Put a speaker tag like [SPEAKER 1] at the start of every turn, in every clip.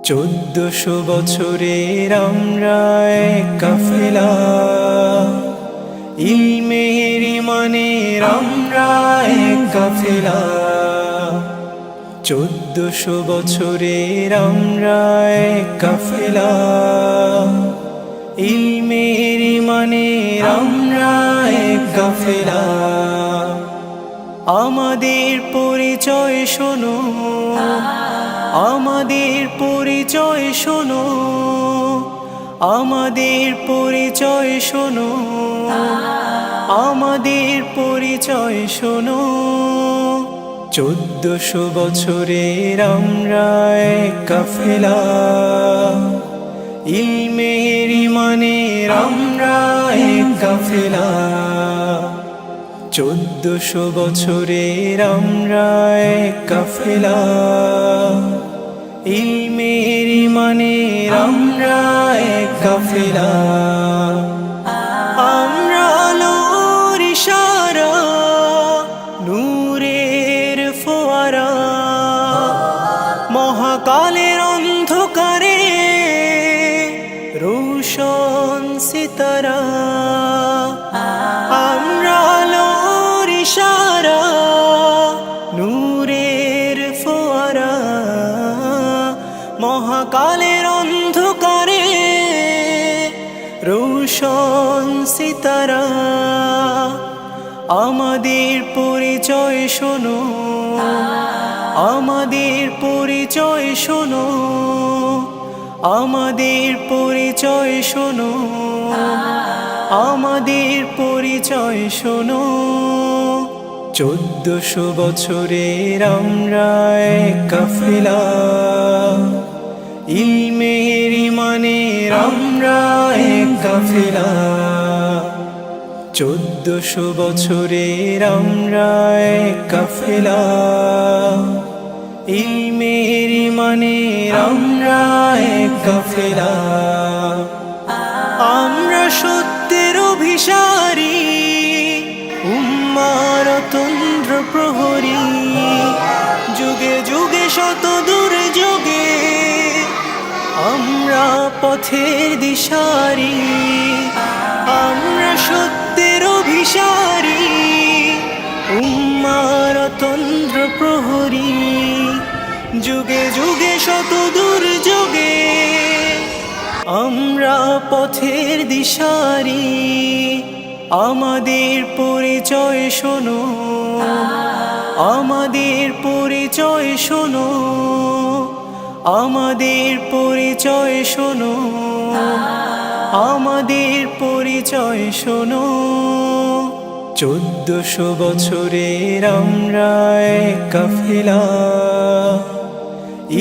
[SPEAKER 1] 1400 বছরের আমরা এক কাফেলা, ইলমের ইমানের আমরা এক কাফেলা। 1400 বছরের আমরা এক কাফেলা, ইলমের ইমানের আমরা এক কাফেলা। আমাদের পরিচয় শোনো, আমাদের পরিচয় শোনো, আমাদের পরিচয় শোনো, আমাদের পরিচয় শোনো। 1400 বছরের আমরা এক কাফেলা, ইলমের ইমানের আমরা এক কাফেলা। 1400 বছরের আমরা এক কাফেলা, ইলমের ইমানের আমরা এক কাফেলা। আমরা আলোর ইশারা, নূরের ফোয়ারা, মহাকালের অন্ধকারে রোশন সিতারা। আমরা আলোর ইশারা, নূরের ফোয়ারা, মহাকালের অন্ধকারে রোশন সিতারা। আমাদের পরিচয় শোনো, আমাদের পরিচয় শোনো, আমাদের পরিচয় শোনো, আমাদের পরিচয় শোনো। 1400 বছরের আমরা এক কাফেলা, ইলমের ইমানের আমরা এক কাফেলা। 1400 বছরের আমরা এক কাফেলা, ইলমের ইমানের আমরা এক কাফেলা। আমরা সত্যের অভিসারী, উম্মার তন্দ্র প্রহরী, যুগে যুগে শত দুর্যোগে আমরা পথের দিশারি। আমরা সত্যের অভিসারী, উম্মার তন্দ্র প্রহরী, যুগে যুগে শত দুর্যোগে আমরা পথের দিশারি। আমাদের পরিচয় শোনো, আমাদের পরিচয় শোনো, আমাদের পরিচয় শোনো, আমাদের পরিচয় শোনো। 1400 বছরের আমরা এক কাফেলা,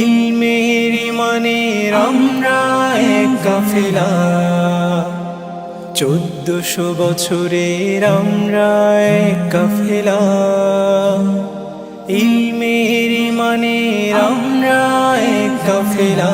[SPEAKER 1] ইলমের ইমানের আমরা এক কাফেলা। 1400 বছরের আমরা এক কাফেলা, ইলমের ইমানের আমরা এক কাফেলা।